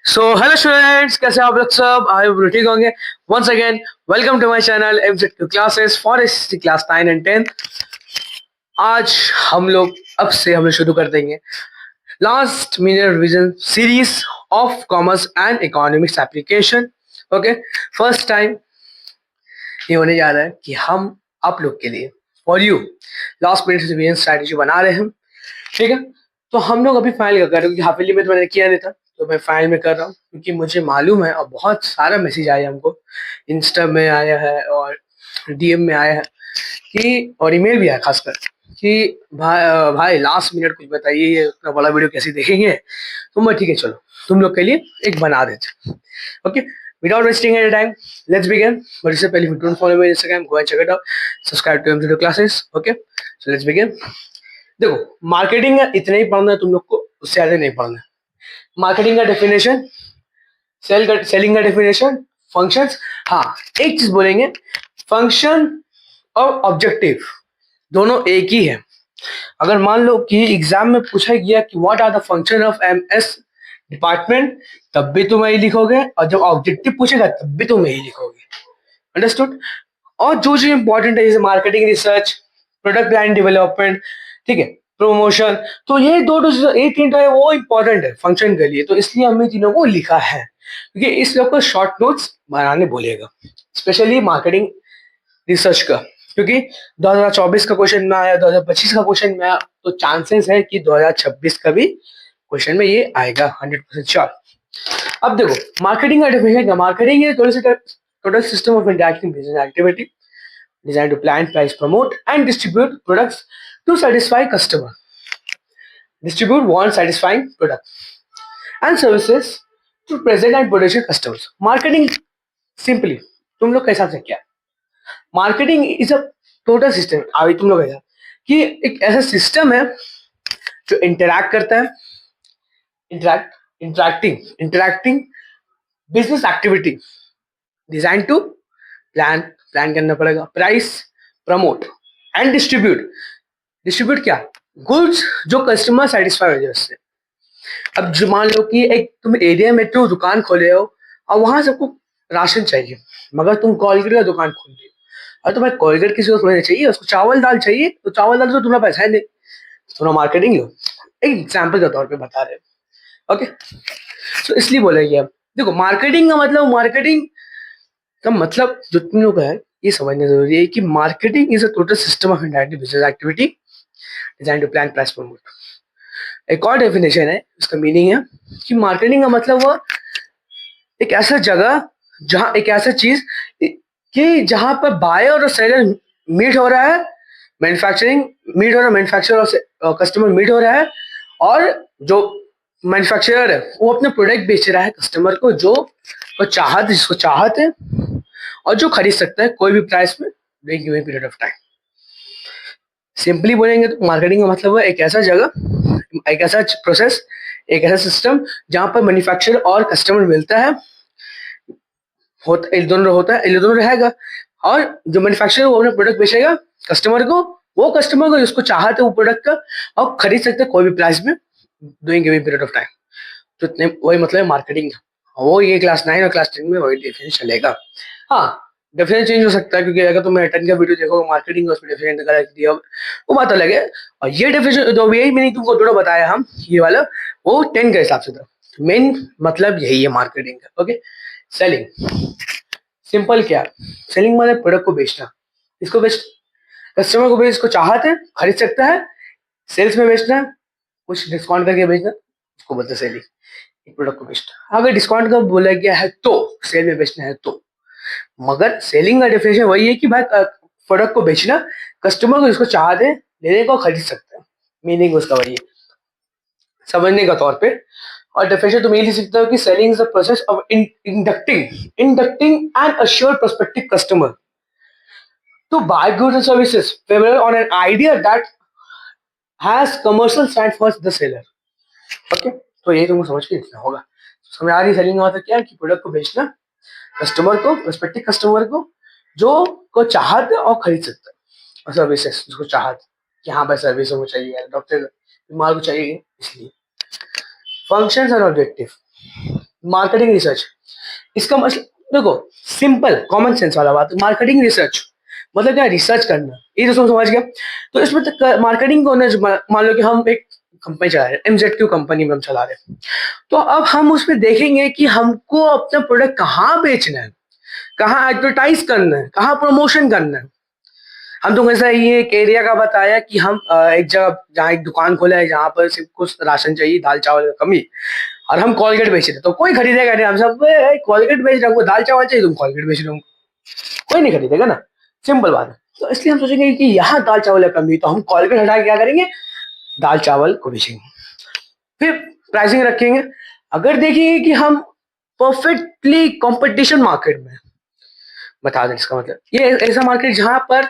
Hello students, कैसे आप लोग सब? आई होप ठीक होंगे। Once again welcome to my channel MZ classes for SSC class 9 and 10। आज हम लोग शुरू कर देंगे last minute revision series of commerce and economics application. Okay, first time ये होने जा रहा है कि हम आप लोग के लिए for you last minute revision strategy बना रहे हैं। ठीक है, तो हम लोग अभी फाइल कर रहे हैं क्योंकि हाफिली में तो मैंने किया नहीं था, तो मैं फाइल में कर रहा हूँ क्योंकि मुझे मालूम है और बहुत सारा मैसेज आया हमको, इंस्टा में आया है और डीएम में आया है कि, और ईमेल भी आया खासकर कि भाई लास्ट मिनट कुछ बताइए, ये इतना बड़ा वीडियो कैसे देखेंगे। तो मैं ठीक है, चलो तुम लोग के लिए एक बना देते। Okay, without wasting any time let's begin. But इससे पहले if you don't follow me on Instagram, go and check it out, subscribe to MZO classes। Okay, so let's begin। देखो, मार्केटिंग का इतना ही पढ़ना है तुम लोग को, उससे ज्यादा नहीं पढ़ना है। मार्केटिंग का डेफिनेशन, सेलिंग का डेफिनेशन, फंक्शंस। हाँ, एक चीज बोलेंगे, फंक्शन और ऑब्जेक्टिव दोनों एक ही है। अगर मान लो कि एग्जाम में पूछा गया कि what are the function of MS department, तब भी तुम यही लिखोगे, और जब ऑब्जेक्टिव पूछेगा तब भी तुम यही लिखोगे। अंडरस्टूड? और जो जो इंपॉर्टेंट है जैसे marketing research, product line development, ठीक है, प्रमोशन, तो ये ये तीन है वो इंपॉर्टेंट है फंक्शन के लिए, तो इसलिए हमने तीनों को लिखा है क्योंकि इस लोग को शॉर्ट नोट्स बनाने बोलेगा, स्पेशली मार्केटिंग रिसर्च का। क्योंकि 2024 का क्वेश्चन में आया, 2025 का क्वेश्चन में आया, तो चांसेस है कि 2026 का भी क्वेश्चन में ये आएगा 100% श्योर। अब देखो, मार्केटिंग का डेफिनेशन क्या? Marketing is total system of interacting business activity designed to plan, price, promote, and distribute products to satisfy customer. Distribute want satisfying products and services to present and potential customers. Marketing simply, तुम लोग कैसा से क्या? Marketing is a total system. अभी तुम लोग ऐसा कि एक ऐसा सिस्टम है जो इंटरैक्ट करता है, interacting business activity design to plan करना पड़ेगा, price, promote and distribute. Distribute क्या? गुड्स जो कस्टमर सेटिस्फाई हो जाए उससे। अब जो मान लो कि एक तुम एरिया में तो दुकान खोले हो और वहां सबको राशन चाहिए, मगर तुम कोलगेट का दुकान खोल दी और तुम्हें कोलगेट किसी को थोड़ी चाहिए, उसको चावल दाल चाहिए, तो चावल दाल तो तुम्हारा पैसा है नहीं, थोड़ा मार्केटिंग लो। एक एग्जाम्पल के तौर पे बता रहे हो। ओके, तो इसलिए बोलेंगे अब देखो, मार्केटिंग का मतलब जो तुम लोग है ये समझना जरूरी है कि marketing is a total system of interactive business activity design to plan, price, promote. एक और डेफिनेशन है, उसका मीनिंग है कि मार्केटिंग का मतलब वो एक ऐसा जगह जहाँ एक ऐसा चीज कि जहाँ पर बायर और सेलर मीट हो रहा है, मैन्युफैक्चरर और कस्टमर मीट हो रहा है, और जो मैन्युफैक्चरर है वो अपना प्रोडक्ट बेच रहा है कस्टमर को, जिसको चाहत है और जो खरीद सकता है कोई भी प्राइस में during given period of time. Simply बोलेंगे तो मार्केटिंग का मतलब है एक ऐसा जगह, एक ऐसा प्रोसेस, एक ऐसा सिस्टम जहां पर मैन्युफैक्चरर और कस्टमर मिलता है, ये दोनों रहेगा, और जो मैन्युफैक्चरर वो अपना प्रोडक्ट बेचेगा कस्टमर को, वो कस्टमर को जिसको चाहते वो प्रोडक्ट का और खरीद सकते हैं कोई भी प्राइस में during given period of time. तो इतने वही मतलब है मार्केटिंग का। वो ये क्लास 9 और क्लास 10 में वही डिफरेंस चलेगा। हाँ, डेफिनेशन चेंज हो सकता है क्योंकि अगर तुम 10 का वीडियो देखोगे मार्केटिंग, उसमें डेफिनेशन गलत दिया होगा, वो बात अलग है। और ये डेफिनेशन तो यही मैंने तुमको थोड़ा बताया, हम ये वाला वो 10 के हिसाब से था। मेन मतलब यही है मार्केटिंग का। ओके, सेलिंग सिंपल क्या? सेलिंग मतलब प्रोडक्ट को बेचना, इसको बेच कस्टमर को बेच, इसको चाहते हैं खरीद सकता है, सेल्स में बेचना, कुछ डिस्काउंट करके बेचना, उसको बोलते हैं सेलिंग। एक प्रोडक्ट को बेचना, अगर डिस्काउंट का बोला गया है तो सेल में बेचना है तो, मगर सेलिंग का डेफिनेशन वही है कि भाई प्रोडक्ट को बेचना, कस्टमर को जिसको चाहते हैं लेने को खरीद सकता है, मीनिंग उसका वही है समझने का तौर पे। और डेफिनेशन तुम ये लिख सकते हो कि selling is the process of inducting and assure prospective customer to buy goods and services favourable on an idea that has commercial side for the seller. Okay, तो ये तुमको समझ के लिखना होगा। समझ आ रही सेलिंग का मतलब क्या है कि प्रोडक्ट को बेचना कस्टमर को, प्रोस्पेक्टिव कस्टमर को, जो को चाहत है और खरीद सकता है, और सर्विसेज जिसको चाहत कि हाँ भाई सर्विस को चाहिए, डॉक्टर बीमार को चाहिए, इसलिए। Functions and objective, marketing research, इसका मतलब देखो, सिंपल कॉमन सेंस वाला बात, मार्केटिंग रिसर्च मतलब क्या, रिसर्च करना, ये तो समझ गया। तो इसमें तो मार्केटिंग को मान लो कि हम एक कंपनी चला रहे हैं, एमजेड कंपनी में हम चला रहे हैं, तो अब हम उसमें देखेंगे कि हमको अपना प्रोडक्ट कहाँ बेचना है, कहाँ एडवर्टाइज करना है, कहाँ प्रमोशन करना है। हम तो ऐसा ये एक एरिया का बताया कि हम एक जगह जहाँ एक दुकान खोला है जहाँ पर सिर्फ कुछ राशन चाहिए, दाल चावल का कमी, और हम कोलगेट बेच रहे, तो कोई खरीदेगा नहीं। हम सब कोलगेट बेच रहे, हमको दाल चावल चाहिए, तुम कोलगेट बेच रहे हो, कोई नहीं खरीदेगा ना, सिंपल बात है। तो इसलिए हम सोचेंगे कि यहाँ दाल चावल का कमी, तो हम कोलगेट हटा के क्या करेंगे, दाल चावल को बेचेंगे। फिर प्राइसिंग रखेंगे, अगर देखेंगे कि हम परफेक्टली कंपटीशन मार्केट में, बता दें इसका मतलब ये ऐसा मार्केट जहां पर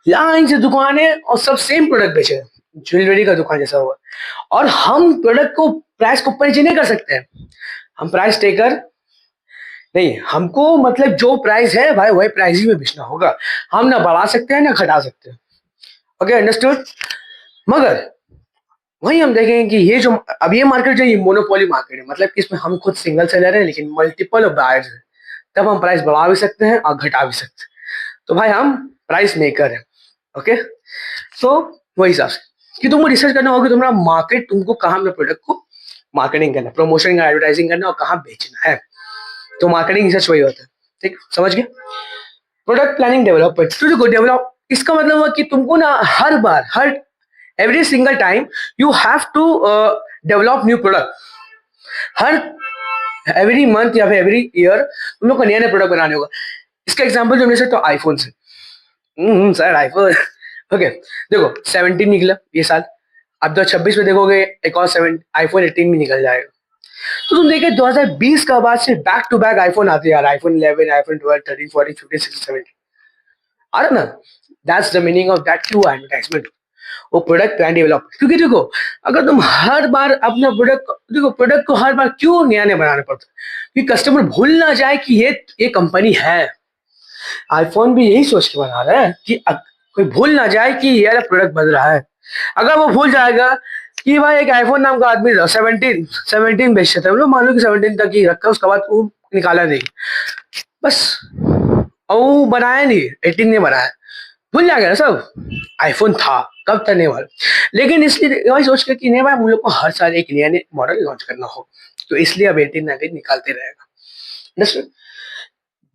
लाइन से दुकानें और सब सेम प्रोडक्ट बेचे रहे हैं, ज्वेलरी का दुकान जैसा होगा, और हम प्रोडक्ट को प्राइस को ऊपर नीचे नहीं कर सकते हैं, हम प्राइस टेकर नहीं, हमको मतलब जो प्राइस है भाई वही प्राइस ही में बेचना होगा, हम ना बढ़ा सकते हैं ना घटा सकते हैं। Okay, understood. मगर वही हम देखेंगे कि ये जो अब ये मार्केट जो ये मोनोपोली मार्केट है, मतलब कि इसमें हम खुद सिंगल सेलर हैं लेकिन मल्टीपल बायर्स हैं, तब हम प्राइस बढ़ा भी सकते हैं और घटा भी सकते हैं। तो भाई हम प्राइस मेकर हैं। ओके, तो वही हिसाब से कि तुमको रिसर्च करना होगा कि तुम्हारा मार्केट, तुमको कहाँ अपने प्रोडक्ट को मार्केटिंग करना है, प्रमोशन का एडवर्टाइजिंग करना है और कहाँ बेचना है। तो मार्केटिंग रिसर्च वही होता है। ठीक, समझ गए। प्रोडक्ट प्लानिंग डेवलपमेंट, तो देखो डेवलप इसका मतलब हुआ कि तुमको ना हर बार, हर every single time you have to develop new product. हर एवरी मंथ या फिर एवरी ईयर तुम लोग को नया नया प्रोडक्ट बनाने होगा। इसका एग्जांपल जो मेरे से तो आईफोन से, सर आईफोन ओके, देखो 17 निकला ये साल, अब 2026 में देखोगे एक और 7 आईफोन 18 भी निकल जाएगा। तो तुम देखिए 2020 का बाद से बैक टू बैक आईफोन आते यार, आईफोन 11, आईफोन 12, 13, 14, 15, 16, 17 आ रहा ना। That's the meaning of that true advertisement, वो प्रोडक्ट प्लान डेवलप। क्योंकि देखो, अगर तुम हर बार अपना प्रोडक्ट, देखो प्रोडक्ट को हर बार क्यों नया नया बनाना पड़ता है, कि कस्टमर भूल ना जाए कि ये कंपनी है। आईफोन भी यही सोच के बना रहा है कि कोई भूल ना जाए कि ये वाला प्रोडक्ट बन रहा है। अगर वो भूल जाएगा कि भाई एक आईफोन नाम का आदमी 17 बेचते थे हम लोग, मान लो कि 17 तक ही रखा, उसके बाद वो निकाला नहीं, बस, और वो बनाया नहीं, 18 ने बनाया, भूल जाएगा ना सब आईफोन था कब तक नहीं वाला। लेकिन इसलिए वही सोच के कि नहीं भाई हम लोग को हर साल एक नया नया मॉडल लॉन्च करना हो, तो इसलिए अब 18 आगे निकालते रहेगा।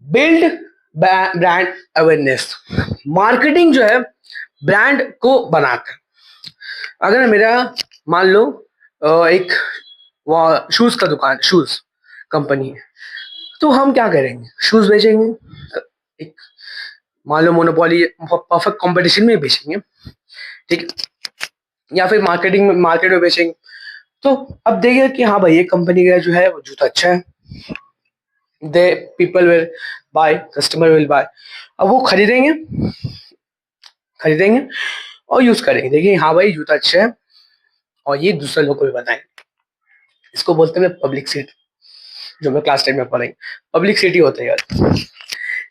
बिल्ड ब्रांड अवेयरनेस, मार्केटिंग जो है ब्रांड को बनाता है। अगर मेरा मान लो एक शूज का दुकान, शूज कंपनी है, तो हम क्या करेंगे, शूज बेचेंगे, एक मान लो मोनोपोली परफेक्ट कंपटीशन में बेचेंगे, ठीक है, या फिर मार्केट में बेचेंगे। तो अब देखिए कि हाँ भाई ये कंपनी का जो है वो जूता अच्छा है, they people will buy, customer will buy, अब वो खरीदेंगे और यूज करेंगे, देखिए हाँ भाई जूता अच्छा है, और ये दूसरे लोगों को भी बताएंगे। इसको बोलते हैं पब्लिसिटी, जो मैं क्लास 10 में पढ़ेंगे। पब्लिसिटी होता है यार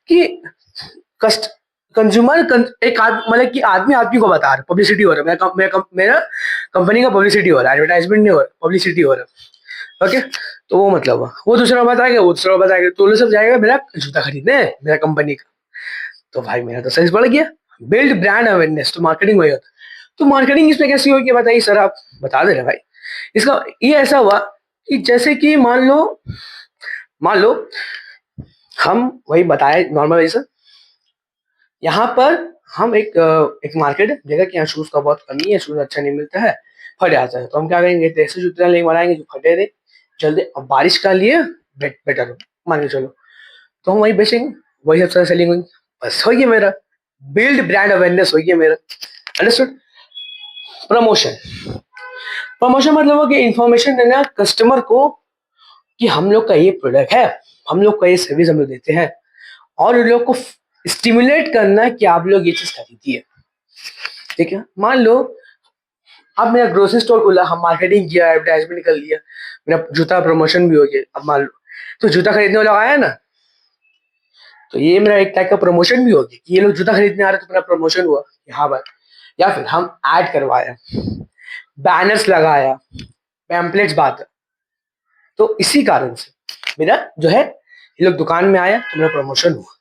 कि कस्ट कंज्यूमर एक मतलब कि आदमी आदमी को बता रहा है, पब्लिसिटी हो रहा है, मेरा कंपनी का पब्लिसिटी हो रहा है, एडवर्टाइजमेंट नहीं हो रहा, पब्लिसिटी हो रहा है। ओके, तो वो मतलब वो दूसरा बताएगा, वो दूसरा बताएगा, तो सब जाएगा मेरा जूता खरीदने मेरा कंपनी का, तो भाई मेरा तो सेल्स बढ़ गया। बिल्ड ब्रांड अवेयरनेस, तो मार्केटिंग वही होता है। तो मार्केटिंग इसमें कैसी होगी बताइए सर, आप बता दे रहे भाई। इसका ये ऐसा हुआ कि जैसे कि मान लो हम वही बताए नॉर्मल वैसे, यहाँ पर हम एक मार्केट है, जगह कि यहाँ शूज का बहुत कमी है, शूज अच्छा नहीं मिलता है, फट जाता है, तो हम क्या करेंगे, तो ऐसे जूते नहीं बनाएंगे जो फटे रहे जल्दी, अब बारिश का लिए बेटर हो, मान के चलो, तो हम वही बेचेंगे, वही सबसे सेलिंग होगी, बस हो गया मेरा बिल्ड ब्रांड अवेयरनेस, हो गया मेरा। अंडरस्टूड। प्रमोशन, प्रमोशन मतलब हो कि इंफॉर्मेशन देना कस्टमर को कि हम लोग का ये प्रोडक्ट है, हम लोग का ये सर्विस हम लोग देते हैं, और उन लोग को स्टिमुलेट करना कि आप लोग ये चीज खरीदिए। ठीक है, मान लो अब मेरा ग्रोसरी स्टोर खुला, हम मार्केटिंग किया, एडवर्टाइजमेंट कर लिया, मेरा जूता प्रमोशन भी हो गया, अब मान लो तो जूता खरीदने वाला आया ना, तो ये मेरा एक टाइप का प्रमोशन भी हो गया कि ये लोग जूता खरीदने आ रहे, तो मेरा प्रमोशन हुआ कि हाँ भाई। या फिर हम ऐड करवाया, बैनर्स लगाया, पैम्पलेट्स बांटा, तो इसी कारण से मेरा जो है ये लोग दुकान में आया तो मेरा प्रमोशन हुआ,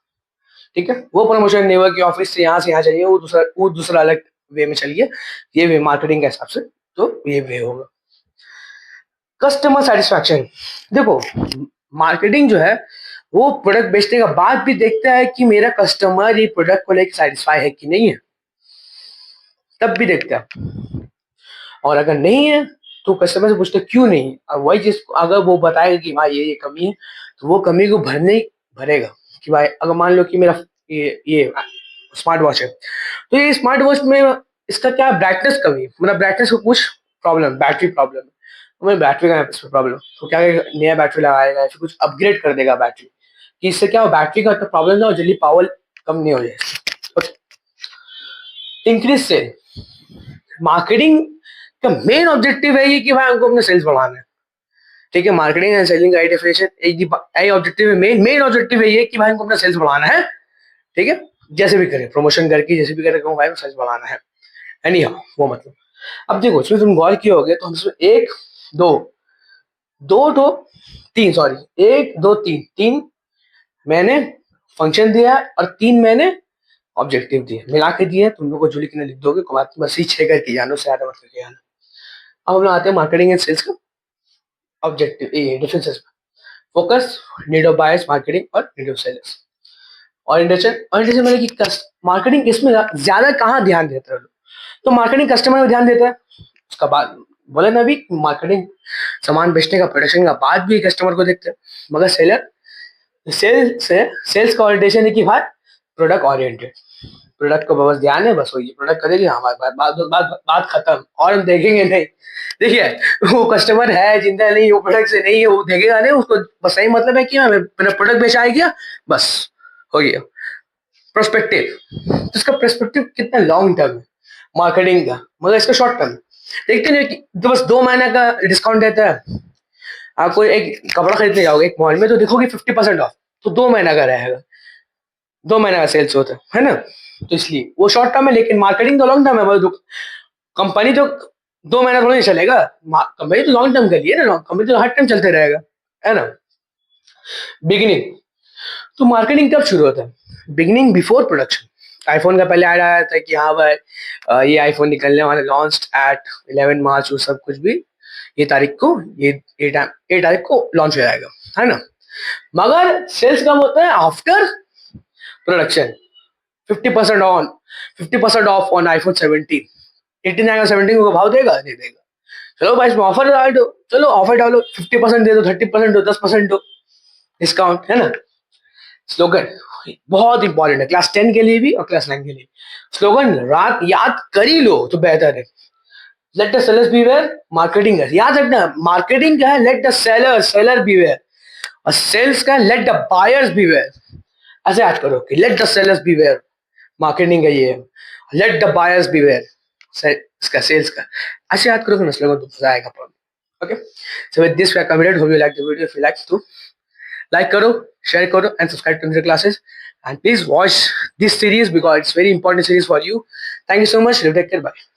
ठीक है। वो प्रमोशन नहीं हुआ कि ऑफिस से यहाँ चलिए, वो दूसरा अलग वे में चलिए, ये वे मार्केटिंग के हिसाब से, तो ये वे होगा। कस्टमर सेटिस्फैक्शन, देखो मार्केटिंग जो है वो प्रोडक्ट बेचने के बाद भी देखता है कि मेरा कस्टमर ये प्रोडक्ट को लेकर सेटिस्फाई है कि नहीं है, तब भी देखता है। और अगर नहीं है तो कस्टमर से पूछते क्यों नहीं, और वही चीज अगर वो बताएगा कि भाई ये कमी है, तो वो कमी को भरेगा कि भाई अगर मान लो कि मेरा ये स्मार्ट वॉच है, तो ये स्मार्ट वॉच में इसका क्या ब्राइटनेस कमी है, मतलब ब्राइटनेस को कुछ प्रॉब्लम, बैटरी प्रॉब्लम है, तो मैं बैटरी का प्रॉब्लम, तो क्या करेगा, नया बैटरी लगाएगा या फिर कुछ अपग्रेड कर देगा बैटरी, कि इससे क्या हो बैटरी का प्रॉब्लम ना हो, जल्दी पावर कम नहीं हो जाए। इंक्रीज सेल, मार्केटिंग का मेन ऑब्जेक्टिव है ये कि भाई हमको अपने सेल्स बढ़ाना है, ठीक है। मार्केटिंग एंड सेलिंग का डेफिनेशन एक ऑब्जेक्टिव है, मेन ऑब्जेक्टिव है ये कि भाई हमको अपना सेल्स बढ़ाना है, ठीक है। जैसे भी करें प्रमोशन करके, जैसे भी करें भाई सेल्स बढ़ाना है, एनी हाउ वो मतलब। अब देखो इसमें तुम गौर किए होगे तो हमसे एक दो दो तो तीन, सॉरी एक दो तीन, तीन मैंने फंक्शन दिया और तीन मैंने ऑब्जेक्टिव दिए, मिला के दिए, तुम लोग को जो लिखने लिख दोगे, बस ही 6 करके जानो, से ज्यादा मत करके जाना। अब हम लोग आते हैं मार्केटिंग एंड सेल्स का ऑब्जेक्टिव, ये डिफरेंसेस में। Focus, need of buyers, marketing और नीड ऑफ सेलर्स। ओरिएंटेशन मतलब कि मार्केटिंग इसमें ज्यादा कहाँ ध्यान देते हैं लोग, तो मार्केटिंग कस्टमर में ध्यान देता है, उसका बाद बोले ना अभी, मार्केटिंग सामान बेचने का, प्रोडक्शन का बाद भी कस्टमर को देखते हैं, मगर सेल्स का ओरिएंटेशन है कि भाई प्रोडक्ट ओरिएंटेड, प्रोडक्ट को बस ध्यान है, बस वही प्रोडक्ट करेगी हमारे पास, बात खत्म, और हम देखेंगे नहीं। देखिए वो कस्टमर है जिंदा नहीं, वो प्रोडक्ट से नहीं है, वो देखेगा नहीं, उसको बस सही मतलब है कि मेरा प्रोडक्ट बेचा गया, बस हो गया। प्रोस्पेक्टिव, तो इसका प्रोस्पेक्टिव कितना लॉन्ग टर्म है मार्केटिंग का, मगर इसका शॉर्ट टर्म। देखते नहीं कि तो बस 2 महीने का डिस्काउंट देता है, आपको एक कपड़ा खरीदने जाओगे एक मॉल में तो देखोगे 50% ऑफ, तो 2 महीना का रहेगा, 2 महीने का सेल्स होता है ना, तो इसलिए वो शॉर्ट टर्म है, लेकिन मार्केटिंग तो लॉन्ग टर्म है, मतलब कंपनी तो 2 महीना थोड़ा नहीं चलेगा, कंपनी तो लॉन्ग टर्म के लिए ना, कंपनी तो हर टाइम चलते रहेगा, है ना। बिगिनिंग, तो मार्केटिंग कब शुरू होता है, बिगिनिंग बिफोर प्रोडक्शन। आईफोन का पहले आया था कि हाँ भाई ये आईफोन निकलने वाला, लॉन्च एट 11 मार्च, वो सब कुछ भी ये तारीख को, ये तारीख को लॉन्च हो जाएगा, है ना। मगर सेल्स कब होता है, after production. 50% on 50% of on iPhone 17, 18 आएगा, 17 को भाव देगा नहीं देगा, चलो भाई इसमें ऑफर डाल दो, चलो ऑफर डालो, 50% दे दो, 30% दो, 10% दो डिस्काउंट, है ना। स्लोगन बहुत इंपॉर्टेंट है, क्लास 10 के लिए भी और क्लास 9 के लिए। स्लोगन रात याद कर ही लो तो बेहतर है। Let the sellers beware, marketing है, याद रखना मार्केटिंग का है लेट द सेलर बीवेयर, और सेल्स का लेट द बायर्स बीवेयर। ऐसे याद करो कि let the sellers beware marketing का ये, लेट द बायर्स बीवेयर इसका सेल्स का, ऐसे याद करो कि स्लोगन तो मजा आएगा problem. Okay, so with this we are committed, hope you like the video, if you like तो like karo, share karo and subscribe to the classes, and please watch this series because it's very important series for you. Thank you so much. Take care. Bye.